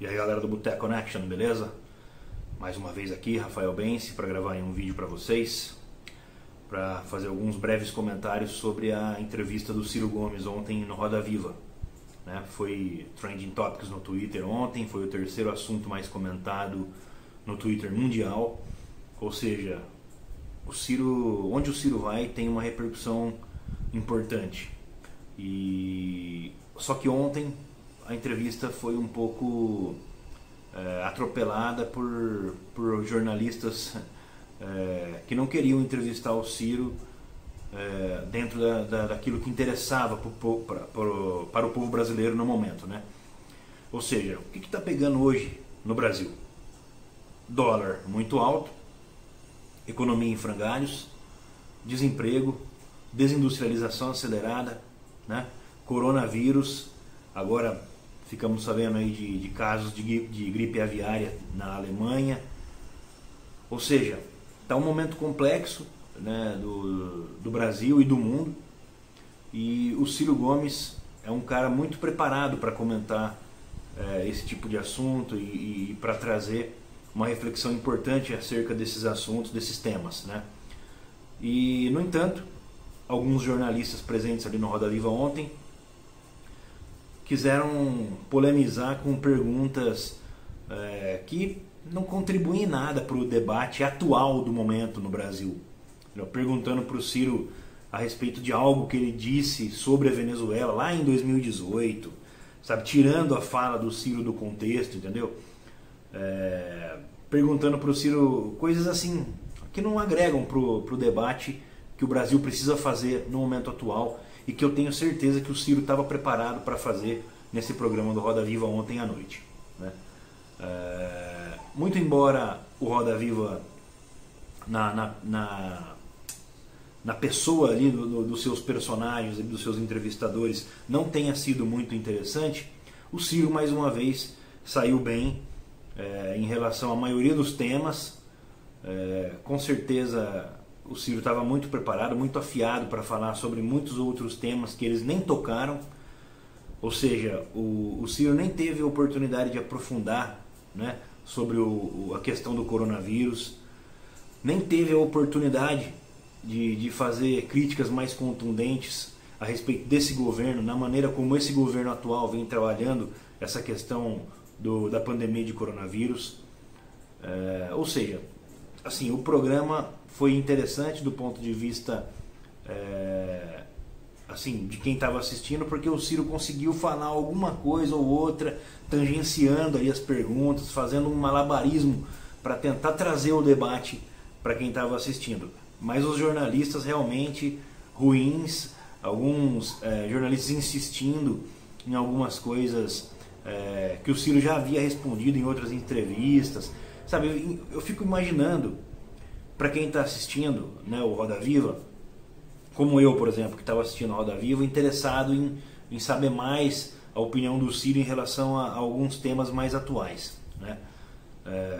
E aí galera do Boteco Connection, beleza? Mais uma vez aqui, Rafael Bense, para gravar um vídeo para vocês, para fazer alguns breves comentários sobre a entrevista do Ciro Gomes ontem no Roda Viva. Foi Trending Topics no Twitter ontem, foi o terceiro assunto mais comentado no Twitter mundial. Ou seja, o Ciro, onde o Ciro vai tem uma repercussão importante. Só que ontem a entrevista foi um pouco atropelada por jornalistas que não queriam entrevistar o Ciro dentro daquilo que interessava para o povo brasileiro no momento, né? Ou seja, o que está pegando hoje no Brasil? Dólar muito alto, economia em frangalhos, desemprego, desindustrialização acelerada, né? Coronavírus, agora ficamos sabendo aí de casos de gripe aviária na Alemanha. Ou seja, está um momento complexo, né, do Brasil e do mundo, e o Ciro Gomes é um cara muito preparado para comentar esse tipo de assunto e para trazer uma reflexão importante acerca desses assuntos, desses temas, né? E, no entanto, alguns jornalistas presentes ali no Roda Viva ontem quiseram polemizar com perguntas que não contribuem em nada para o debate atual do momento no Brasil. Perguntando para o Ciro a respeito de algo que ele disse sobre a Venezuela lá em 2018, sabe, tirando a fala do Ciro do contexto, entendeu? Perguntando para o Ciro coisas assim que não agregam para o debate que o Brasil precisa fazer no momento atual, e que eu tenho certeza que o Ciro estava preparado para fazer nesse programa do Roda Viva ontem à noite, né? Muito embora o Roda Viva na pessoa ali dos seus personagens e dos seus entrevistadores não tenha sido muito interessante, o Ciro mais uma vez saiu bem em relação à maioria dos temas. Com certeza o Ciro estava muito preparado, muito afiado para falar sobre muitos outros temas que eles nem tocaram. Ou seja, o Ciro nem teve a oportunidade de aprofundar, né, sobre a questão do coronavírus, nem teve a oportunidade de fazer críticas mais contundentes a respeito desse governo, na maneira como esse governo atual vem trabalhando essa questão da pandemia de coronavírus. Ou seja, assim, o programa foi interessante do ponto de vista assim, de quem estava assistindo, porque o Ciro conseguiu falar alguma coisa ou outra, tangenciando aí as perguntas, fazendo um malabarismo para tentar trazer o debate para quem estava assistindo. Mas os jornalistas realmente ruins, alguns jornalistas insistindo em algumas coisas que o Ciro já havia respondido em outras entrevistas, sabe? Eu fico imaginando, para quem está assistindo, né, o Roda Viva, como eu, por exemplo, que estava assistindo o Roda Viva, interessado em saber mais a opinião do Ciro em relação a alguns temas mais atuais, né?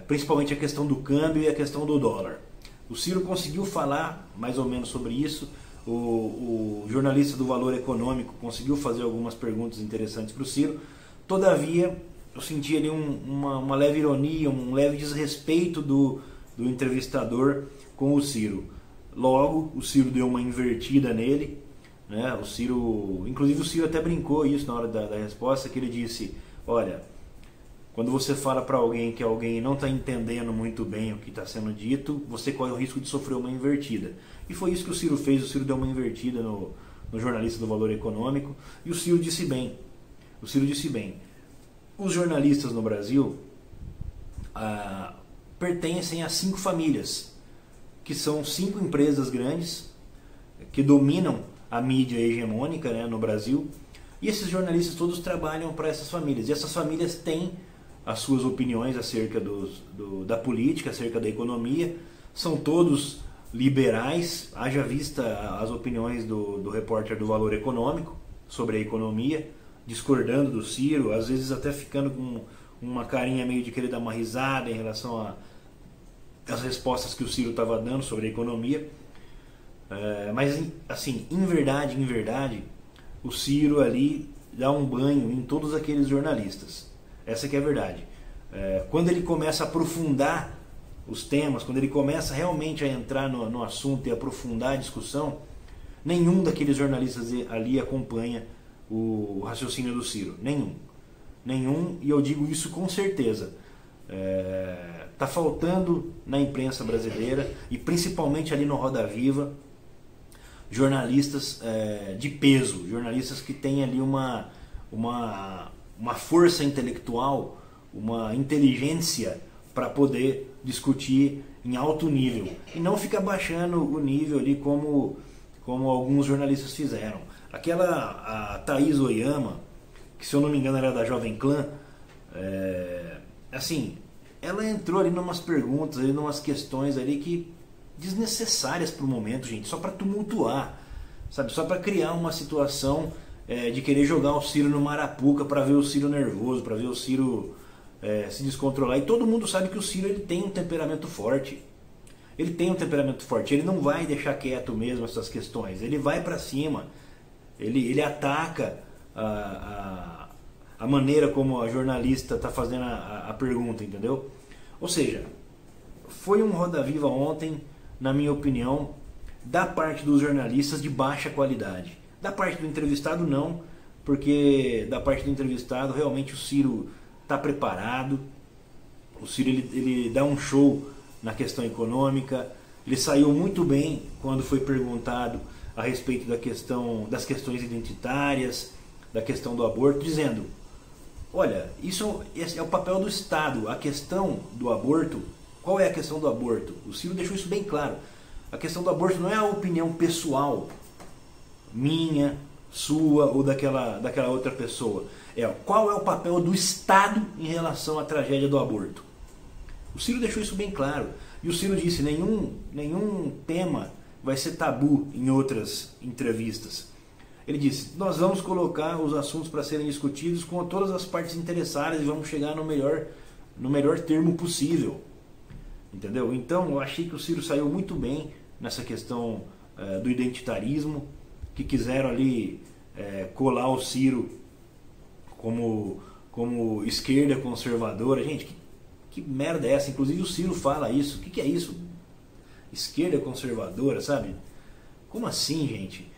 Principalmente a questão do câmbio e a questão do dólar. O Ciro conseguiu falar mais ou menos sobre isso. O jornalista do Valor Econômico conseguiu fazer algumas perguntas interessantes para o Ciro. Todavia, eu senti ali uma leve ironia, um leve desrespeito do entrevistador com o Ciro. Logo, o Ciro deu uma invertida nele, né? Inclusive o Ciro até brincou isso na hora da resposta, que ele disse: olha, quando você fala para alguém que alguém não está entendendo muito bem o que está sendo dito, você corre o risco de sofrer uma invertida. E foi isso que o Ciro fez. O Ciro deu uma invertida no jornalista do Valor Econômico, e o Ciro disse bem. O Ciro disse bem: os jornalistas no Brasil pertencem a 5 famílias, que são 5 empresas grandes que dominam a mídia hegemônica, né, no Brasil, e esses jornalistas todos trabalham para essas famílias, e essas famílias têm as suas opiniões acerca da política, acerca da economia, são todos liberais, haja vista as opiniões do repórter do Valor Econômico sobre a economia, discordando do Ciro, às vezes até ficando com uma carinha meio de querer dar uma risada em relação às respostas que o Ciro estava dando sobre a economia. Mas assim, em verdade, o Ciro ali dá um banho em todos aqueles jornalistas. Essa que é a verdade. quando ele começa a aprofundar os temas, quando ele começa realmente a entrar no assunto e aprofundar a discussão, nenhum daqueles jornalistas ali acompanha o raciocínio do Ciro. Nenhum, e eu digo isso com certeza. Está faltando na imprensa brasileira, e principalmente ali no Roda Viva, jornalistas de peso, jornalistas que têm ali uma força intelectual, uma inteligência para poder discutir em alto nível, e não ficar baixando o nível ali como alguns jornalistas fizeram. A Thaís Oyama, que se eu não me engano era da Jovem Clã, assim, ela entrou ali numas perguntas, ali numas questões ali que desnecessárias para o momento, gente, só para tumultuar, sabe? Só para criar uma situação de querer jogar o Ciro no Marapuca para ver o Ciro nervoso, para ver o Ciro se descontrolar. E todo mundo sabe que o Ciro ele tem um temperamento forte. Ele não vai deixar quieto mesmo essas questões. Ele vai para cima. Ele ataca a maneira como a jornalista está fazendo a pergunta, entendeu? Ou seja, foi um Roda Viva ontem, na minha opinião, da parte dos jornalistas de baixa qualidade. Da parte do entrevistado não, porque da parte do entrevistado realmente o Ciro está preparado. O Ciro ele dá um show na questão econômica. Ele saiu muito bem quando foi perguntado a respeito das questões identitárias, da questão do aborto, dizendo: olha, esse é o papel do Estado. A questão do aborto, qual é a questão do aborto? O Ciro deixou isso bem claro. A questão do aborto não é a opinião pessoal minha, sua ou daquela outra pessoa. Qual é o papel do Estado em relação à tragédia do aborto? O Ciro deixou isso bem claro. E o Ciro disse: nenhum tema vai ser tabu em outras entrevistas. Ele disse: nós vamos colocar os assuntos para serem discutidos com todas as partes interessadas e vamos chegar no melhor termo possível. Entendeu? Então eu achei que o Ciro saiu muito bem nessa questão do identitarismo, que quiseram ali colar o Ciro como esquerda conservadora. Gente, que merda é essa? Inclusive o Ciro fala isso. O que é isso? Esquerda conservadora, sabe? Como assim, gente?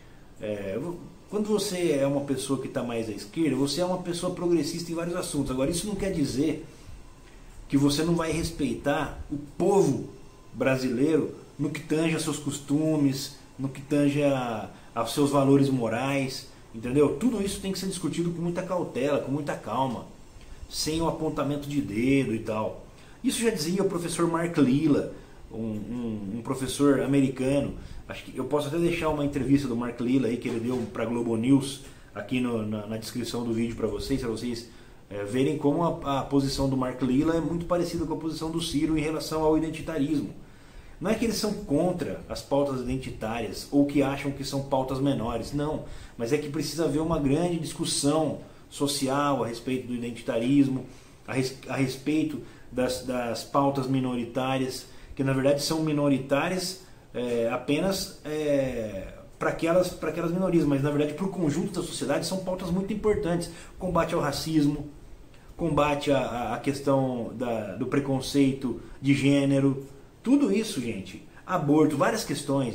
Quando você é uma pessoa que está mais à esquerda, você é uma pessoa progressista em vários assuntos. Agora, isso não quer dizer que você não vai respeitar o povo brasileiro no que tange a seus costumes, no que tange aos seus valores morais, entendeu? Tudo isso tem que ser discutido com muita cautela, com muita calma, sem o apontamento de dedo e tal. Isso já dizia o professor Mark Lilla, um professor americano. Acho que eu posso até deixar uma entrevista do Mark Lilla aí que ele deu para a Globo News aqui na descrição do vídeo para vocês verem como a posição do Mark Lilla é muito parecida com a posição do Ciro em relação ao identitarismo. Não é que eles são contra as pautas identitárias ou que acham que são pautas menores, não, mas é que precisa haver uma grande discussão social a respeito do identitarismo, a respeito das pautas minoritárias, que na verdade são minoritárias apenas para aquelas minorias, mas na verdade para o conjunto da sociedade são pautas muito importantes. Combate ao racismo, combate à questão do preconceito de gênero, tudo isso, gente. Aborto, várias questões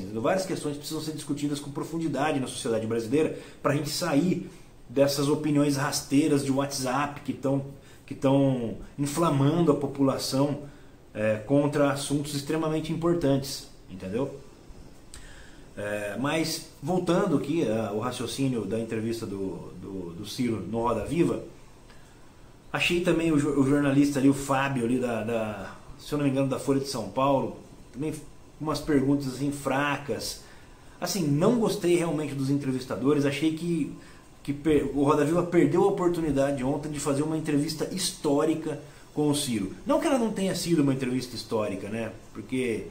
precisam ser discutidas com profundidade na sociedade brasileira para a gente sair dessas opiniões rasteiras de WhatsApp que estão inflamando a população contra assuntos extremamente importantes, entendeu? Mas voltando aqui ao raciocínio da entrevista do Ciro no Roda Viva, achei também o jornalista ali, o Fábio ali se eu não me engano, da Folha de São Paulo, também umas perguntas assim fracas. Assim, não gostei realmente dos entrevistadores. Achei que o Roda Viva perdeu a oportunidade ontem de fazer uma entrevista histórica com o Ciro. Não que ela não tenha sido uma entrevista histórica, né? Porque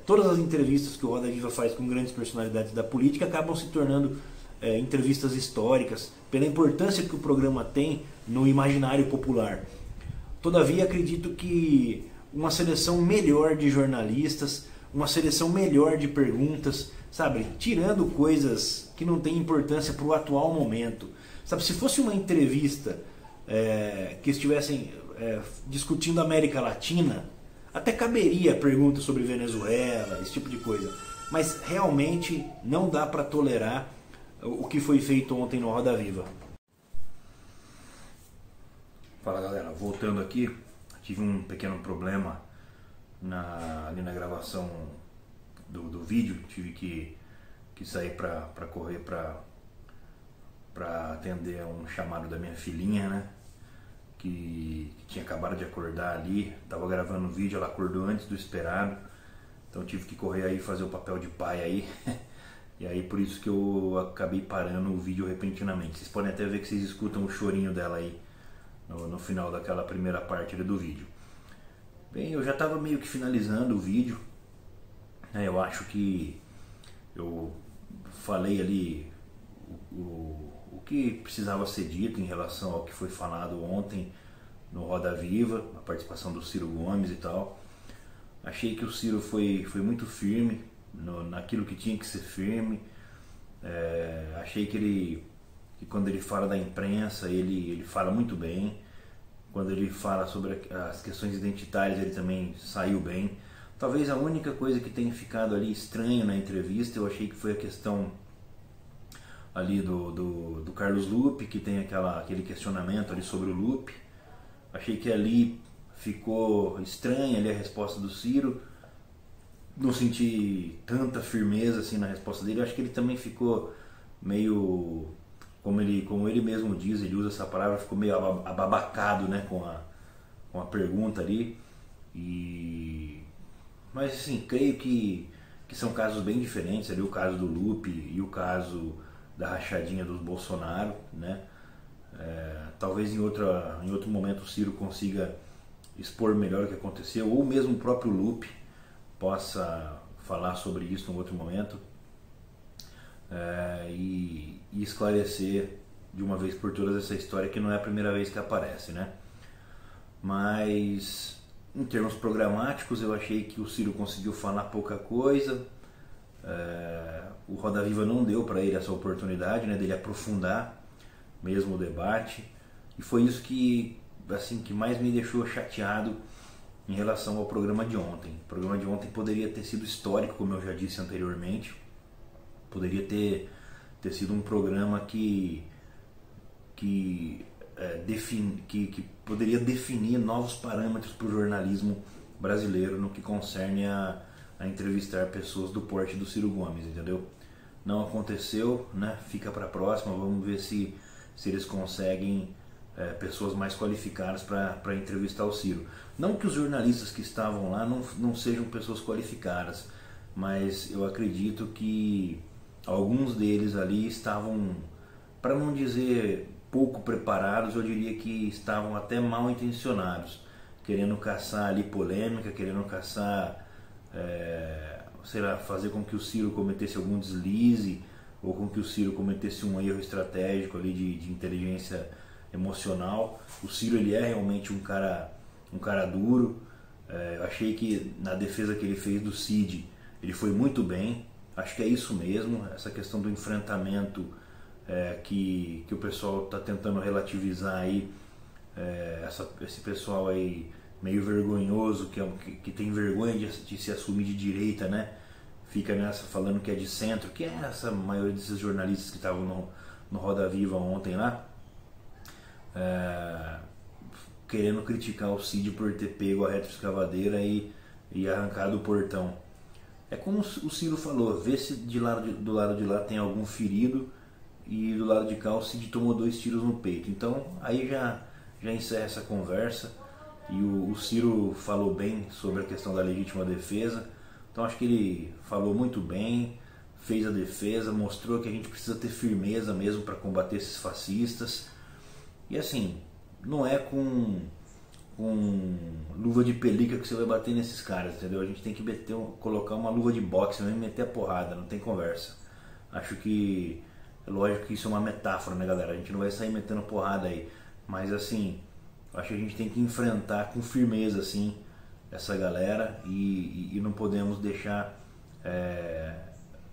todas as entrevistas que o Roda Viva faz com grandes personalidades da política acabam se tornando entrevistas históricas, pela importância que o programa tem no imaginário popular. Todavia, acredito que uma seleção melhor de jornalistas, uma seleção melhor de perguntas, sabe, tirando coisas que não têm importância para o atual momento. Sabe, se fosse uma entrevista que estivessem discutindo a América Latina, até caberia pergunta sobre Venezuela, esse tipo de coisa. Mas realmente não dá para tolerar o que foi feito ontem no Roda Viva. Fala galera, voltando aqui, tive um pequeno problema ali na gravação do vídeo, tive que sair para correr para atender um chamado da minha filhinha, né? Que tinha acabado de acordar ali, estava gravando o vídeo, ela acordou antes do esperado, então tive que correr aí fazer o papel de pai aí, e aí por isso que eu acabei parando o vídeo repentinamente. Vocês podem até ver que vocês escutam o chorinho dela aí no final daquela primeira parte do vídeo. Bem, eu já estava meio que finalizando o vídeo, né? Eu acho que eu falei ali o que precisava ser dito em relação ao que foi falado ontem no Roda Viva, a participação do Ciro Gomes e tal. Achei que o Ciro foi muito firme naquilo que tinha que ser firme. Achei que quando ele fala da imprensa, ele fala muito bem. Quando ele fala sobre as questões identitárias, ele também saiu bem. Talvez a única coisa que tenha ficado ali estranha na entrevista, eu achei que foi a questão ali do Carlos Lupe, que tem aquele questionamento ali sobre o Lupe. Achei que ali ficou estranha ali a resposta do Ciro. Não senti tanta firmeza assim na resposta dele. Acho que ele também ficou meio, como ele mesmo diz, ele usa essa palavra, ficou meio ababacado, né, com a pergunta ali. Mas assim, creio que são casos bem diferentes ali, o caso do Lupe e o caso da rachadinha dos Bolsonaro, né? Talvez em outro momento o Ciro consiga expor melhor o que aconteceu, ou mesmo o próprio Lupe possa falar sobre isso em outro momento, e esclarecer de uma vez por todas essa história, que não é a primeira vez que aparece, né? Mas em termos programáticos, eu achei que o Ciro conseguiu falar pouca coisa. O Roda Viva não deu para ele essa oportunidade, né, dele aprofundar mesmo o debate, e foi isso que mais me deixou chateado em relação ao programa de ontem. O programa de ontem poderia ter sido histórico, como eu já disse anteriormente, poderia ter sido um programa que poderia definir novos parâmetros para o jornalismo brasileiro no que concerne a entrevistar pessoas do porte do Ciro Gomes, entendeu? Não aconteceu, né? Fica para a próxima, vamos ver se eles conseguem pessoas mais qualificadas para entrevistar o Ciro. Não que os jornalistas que estavam lá não sejam pessoas qualificadas, mas eu acredito que alguns deles ali estavam, para não dizer pouco preparados, eu diria que estavam até mal intencionados, querendo caçar ali polêmica, querendo caçar, fazer com que o Ciro cometesse algum deslize, ou com que o Ciro cometesse um erro estratégico ali de inteligência emocional. O Ciro, ele é realmente um cara duro. Eu achei que na defesa que ele fez do Cid, ele foi muito bem. Acho que é isso mesmo, essa questão do enfrentamento que o pessoal está tentando relativizar aí, esse pessoal aí meio vergonhoso, que tem vergonha de se assumir de direita, né? Fica nessa falando que é de centro, que é essa maioria desses jornalistas que estavam no Roda Viva ontem lá, querendo criticar o Cid por ter pego a retroescavadeira e arrancado o portão. É como o Ciro falou, vê se do lado de lá tem algum ferido, e do lado de cá o Cid tomou 2 tiros no peito. Então aí já encerra essa conversa, e o Ciro falou bem sobre a questão da legítima defesa. Então acho que ele falou muito bem, fez a defesa, mostrou que a gente precisa ter firmeza mesmo para combater esses fascistas. E assim, não é com luva de pelica que você vai bater nesses caras, entendeu? A gente tem que colocar uma luva de boxe mesmo e meter a porrada, não tem conversa. Acho que é lógico que isso é uma metáfora, né, galera? A gente não vai sair metendo porrada aí, mas assim, acho que a gente tem que enfrentar com firmeza assim essa galera, e não podemos deixar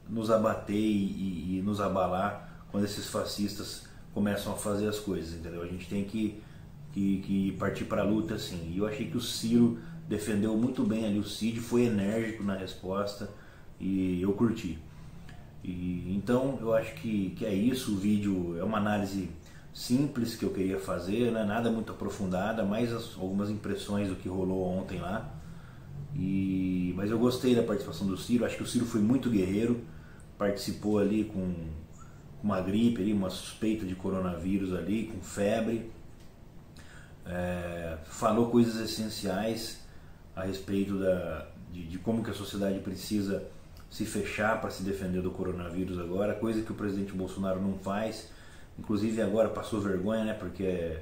nos abater e nos abalar quando esses fascistas começam a fazer as coisas, entendeu? A gente tem que que partir para a luta assim. E eu achei que o Ciro defendeu muito bem ali o Cid, foi enérgico na resposta e eu curti. Então eu acho que é isso. O vídeo é uma análise simples que eu queria fazer, né? Nada muito aprofundada, mais algumas impressões do que rolou ontem lá. Mas eu gostei da participação do Ciro, acho que o Ciro foi muito guerreiro, participou ali com uma gripe, ali, uma suspeita de coronavírus ali, com febre, falou coisas essenciais a respeito de como que a sociedade precisa se fechar para se defender do coronavírus agora, coisa que o presidente Bolsonaro não faz. Inclusive agora passou vergonha, né, porque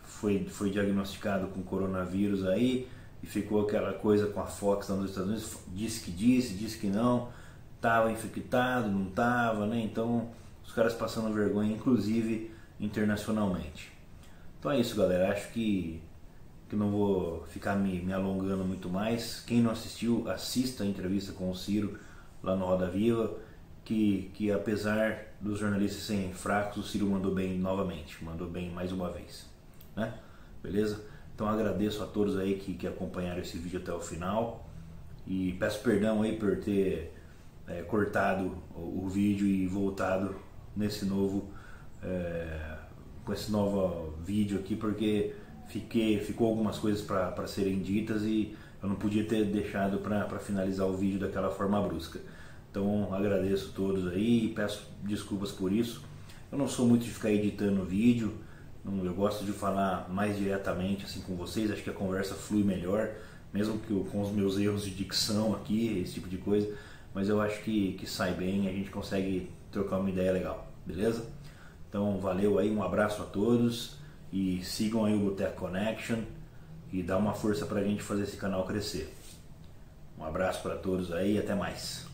foi diagnosticado com coronavírus aí e ficou aquela coisa com a Fox lá nos Estados Unidos, disse que não, estava infectado, não estava, né? Então os caras passando vergonha, inclusive internacionalmente. Então é isso, galera, acho que não vou ficar me alongando muito mais. Quem não assistiu, assista a entrevista com o Ciro lá no Roda Viva, que apesar dos jornalistas serem fracos, o Ciro mandou bem novamente, mandou bem mais uma vez, né? Beleza? Então agradeço a todos aí que acompanharam esse vídeo até o final e peço perdão aí por ter cortado o vídeo e voltado nesse novo com esse novo vídeo aqui, porque ficou algumas coisas para serem ditas e eu não podia ter deixado para finalizar o vídeo daquela forma brusca. Então agradeço a todos aí e peço desculpas por isso. Eu não sou muito de ficar editando vídeo, eu gosto de falar mais diretamente assim com vocês, acho que a conversa flui melhor, mesmo que com os meus erros de dicção aqui, esse tipo de coisa, mas eu acho que sai bem e a gente consegue trocar uma ideia legal, beleza? Então valeu aí, um abraço a todos e sigam aí o Boteco Connection e dá uma força pra gente fazer esse canal crescer. Um abraço para todos aí e até mais.